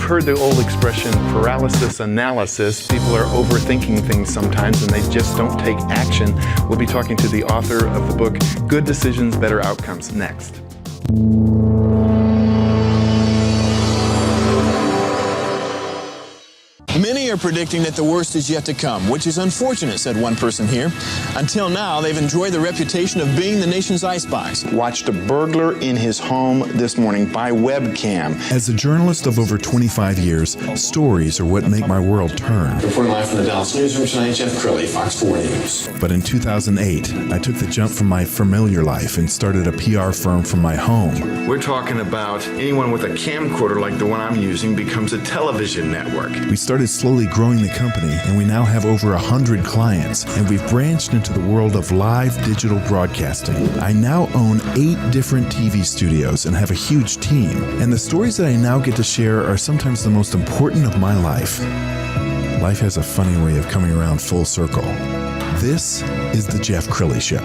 heard the old expression, paralysis analysis. People are overthinking things sometimes and they just don't take action. We'll be talking to the author of the book, Good Decisions, Better Outcomes, next. Many are predicting that the worst is yet to come, which is unfortunate, said one person here. Until now, they've enjoyed the reputation of being the nation's icebox. Watched a burglar in his home this morning by webcam. As a journalist of over 25 years, stories are what make my world turn. Reporting live from the Dallas newsroom tonight, Jeff Crilley, Fox 4 News. But in 2008, I took the jump from my familiar life and started a PR firm from my home. We're talking about anyone with a camcorder like the one I'm using becomes a television network. We started slowly growing the company, and we now have over 100 clients, and we've branched into the world of live digital broadcasting. I now own 8 different TV studios and have a huge team, and the stories that I now get to share are sometimes the most important of my life. Life has a funny way of coming around full circle. This is The Jeff Crilley Show.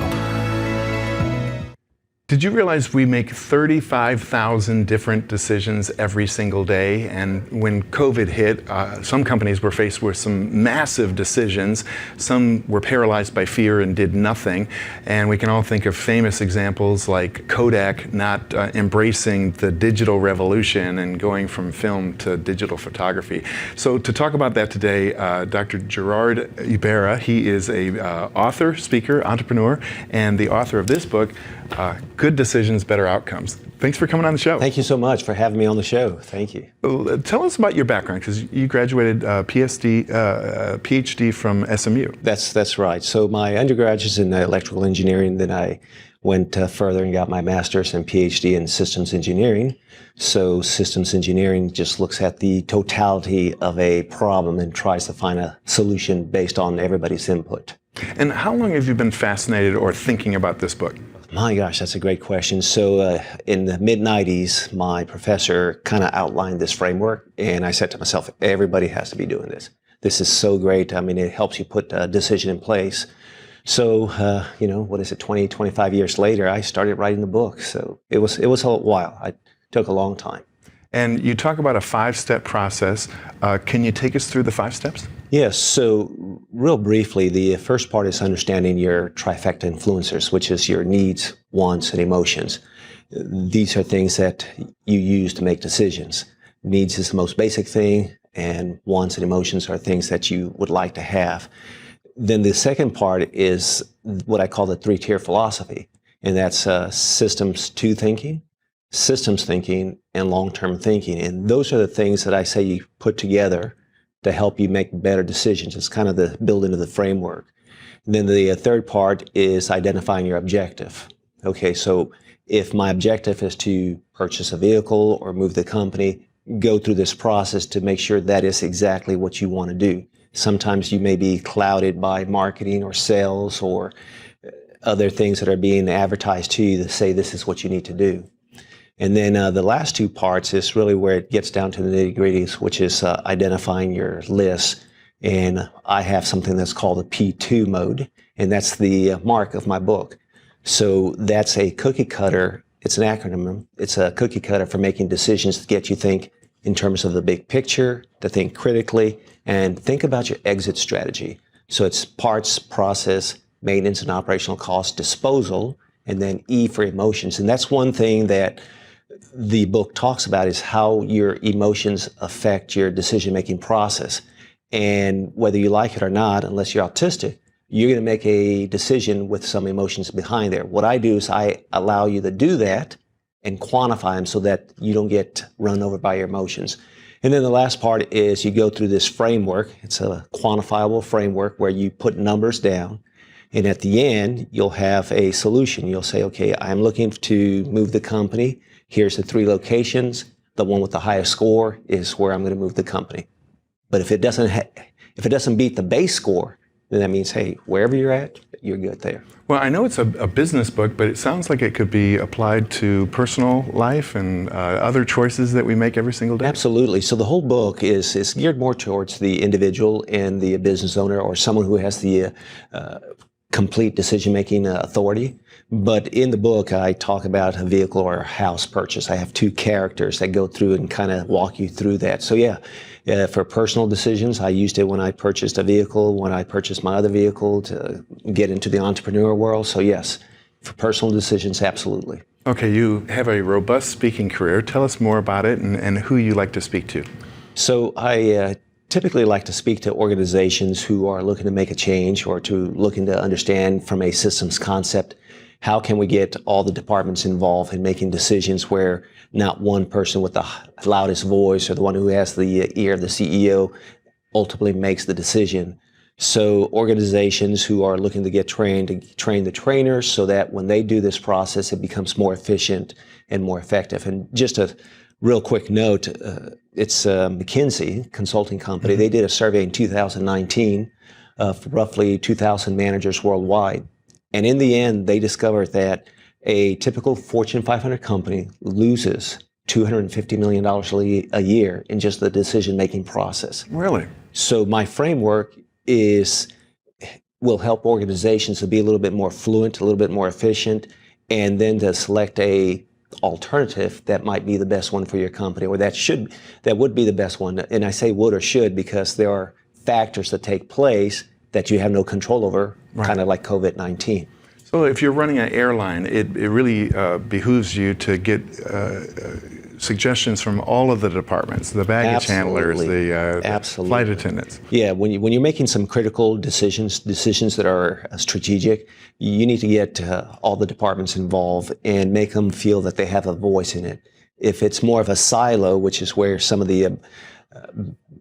Did you realize we make 35,000 different decisions every single day? And when COVID hit, some companies were faced with some massive decisions. Some were paralyzed by fear and did nothing. And we can all think of famous examples like Kodak not embracing the digital revolution and going from film to digital photography. So to talk about that today, Dr. Gerard Ibarra, he is a author, speaker, entrepreneur, and the author of this book, Good Decisions, Better Outcomes. Thanks for coming on the show. Thank you so much for having me on the show. Thank you. Tell us about your background, because you graduated Ph.D. from SMU. That's right. So my undergrad is in electrical engineering. Then I went further and got my master's and Ph.D. in systems engineering. So systems engineering just looks at the totality of a problem and tries to find a solution based on everybody's input. And how long have you been fascinated or thinking about this book? My gosh, that's a great question. So in the mid-90s, my professor kind of outlined this framework, and I said to myself, everybody has to be doing this. This is so great. I mean, it helps you put a decision in place. So, 20, 25 years later, I started writing the book. So it was a while. It took a long time. And you talk about a 5-step process. Can you take us through the 5 steps? Yes. So real briefly, the first part is understanding your trifecta influencers, which is your needs, wants, and emotions. These are things that you use to make decisions. Needs is the most basic thing, and wants and emotions are things that you would like to have. Then the second part is what I call the 3-tier philosophy, and that's systems 2 thinking, systems thinking, and long-term thinking. And those are the things that I say you put together to help you make better decisions. It's kind of the building of the framework. And then the third part is identifying your objective. Okay, so if my objective is to purchase a vehicle or move the company, go through this process to make sure that is exactly what you want to do. Sometimes you may be clouded by marketing or sales or other things that are being advertised to you to say this is what you need to do. And then the last 2 parts is really where it gets down to the nitty-gritties, which is identifying your list. And I have something that's called the P2 mode, and that's the mark of my book. So that's a cookie cutter. It's an acronym. It's a cookie cutter for making decisions to get you think in terms of the big picture, to think critically, and think about your exit strategy. So it's parts, process, maintenance and operational cost, disposal, and then E for emotions. And that's one thing that the book talks about, is how your emotions affect your decision-making process. And whether you like it or not, unless you're autistic, you're going to make a decision with some emotions behind there. What I do is I allow you to do that and quantify them so that you don't get run over by your emotions. And then the last part is you go through this framework. It's a quantifiable framework where you put numbers down. And at the end, you'll have a solution. You'll say, okay, I'm looking to move the company. Here's the 3 locations. The one with the highest score is where I'm going to move the company. But if it doesn't beat the base score, then that means, hey, wherever you're at, you're good there. Well, I know it's a business book, but it sounds like it could be applied to personal life and other choices that we make every single day. Absolutely. So the whole book is geared more towards the individual and the business owner, or someone who has the complete decision-making authority. But in the book, I talk about a vehicle or a house purchase. I have two characters that go through and kind of walk you through that. So yeah, for personal decisions, I used it when I purchased a vehicle, when I purchased my other vehicle to get into the entrepreneur world. So yes, for personal decisions, absolutely. Okay, you have a robust speaking career. Tell us more about it and who you like to speak to. So I typically like to speak to organizations who are looking to make a change or looking to understand from a systems concept, how can we get all the departments involved in making decisions where not one person with the loudest voice or the one who has the ear of the CEO ultimately makes the decision. So organizations who are looking to get trained, to train the trainers so that when they do this process, it becomes more efficient and more effective. And just a real quick note, it's McKinsey consulting company. They did a survey in 2019 of roughly 2,000 managers worldwide. And in the end, they discovered that a typical Fortune 500 company loses $250 million a year in just the decision-making process. Really? So my framework will help organizations to be a little bit more fluent, a little bit more efficient, and then to select a alternative that might be the best one for your company, or that would be the best one. And I say would or should because there are factors that take place that you have no control over, right, kind of like COVID-19. So if you're running an airline, it really behooves you to get suggestions from all of the departments, the baggage handlers, the flight attendants. Yeah, when you're making some critical decisions that are strategic, you need to get all the departments involved and make them feel that they have a voice in it. If it's more of a silo, which is where some of the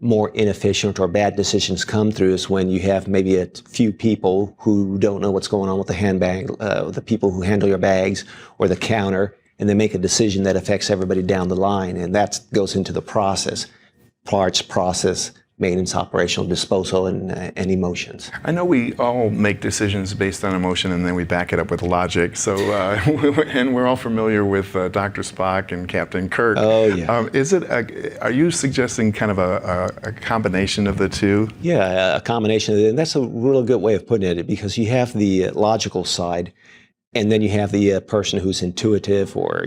more inefficient or bad decisions come through, is when you have maybe a few people who don't know what's going on with the handbag, the people who handle your bags or the counter, and they make a decision that affects everybody down the line. And that goes into the process, parts, process, maintenance, operational, disposal, and emotions. I know we all make decisions based on emotion and then we back it up with logic. So, and we're all familiar with Dr. Spock and Captain Kirk. Oh, yeah. Are you suggesting kind of a combination of the two? Yeah, a combination. And that's a real good way of putting it, because you have the logical side, and then you have the person who's intuitive or,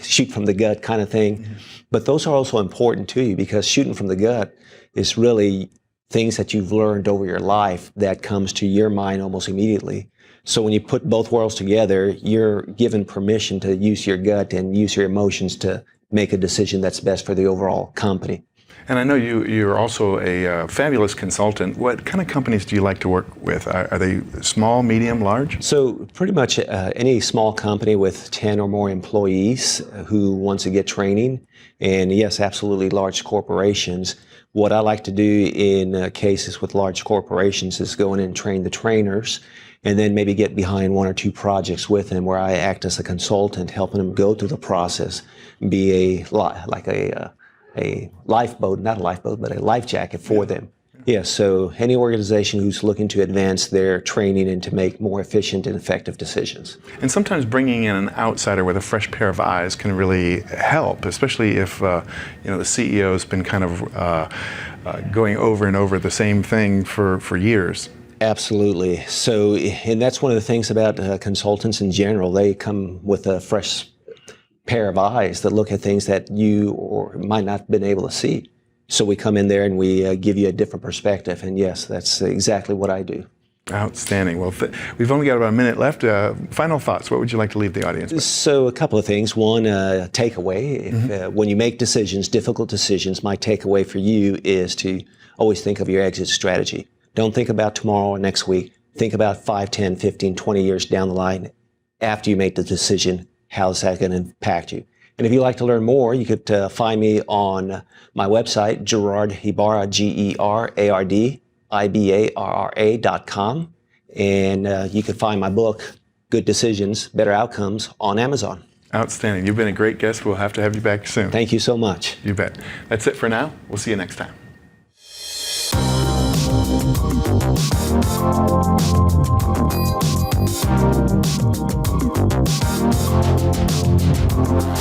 shoot from the gut kind of thing. Mm-hmm. But those are also important to you, because shooting from the gut is really things that you've learned over your life that comes to your mind almost immediately. So when you put both worlds together, you're given permission to use your gut and use your emotions to make a decision that's best for the overall company. And I know you're also a fabulous consultant. What kind of companies do you like to work with? Are they small, medium, large? So pretty much any small company with 10 or more employees who wants to get training. And yes, absolutely large corporations. What I like to do in cases with large corporations is go in and train the trainers, and then maybe get behind one or two projects with them where I act as a consultant, helping them go through the process, be a lifeboat, not a lifeboat, but a life jacket for them. Yeah, so any organization who's looking to advance their training and to make more efficient and effective decisions. And sometimes bringing in an outsider with a fresh pair of eyes can really help, especially if the CEO's been kind of going over and over the same thing for years. Absolutely. So, and that's one of the things about consultants in general. They come with a fresh pair of eyes that look at things that you or might not have been able to see. So we come in there and we give you a different perspective. And yes, that's exactly what I do. Outstanding. Well, we've only got about a minute left. Final thoughts. What would you like to leave the audience with? So a couple of things. One, takeaway. When you make decisions, difficult decisions, my takeaway for you is to always think of your exit strategy. Don't think about tomorrow or next week. Think about 5, 10, 15, 20 years down the line after you make the decision. How's that going to impact you? And if you'd like to learn more, you could find me on my website, Gerard Ibarra, GerardIbarra.com. And you could find my book, Good Decisions, Better Outcomes, on Amazon. Outstanding. You've been a great guest. We'll have to have you back soon. Thank you so much. You bet. That's it for now. We'll see you next time.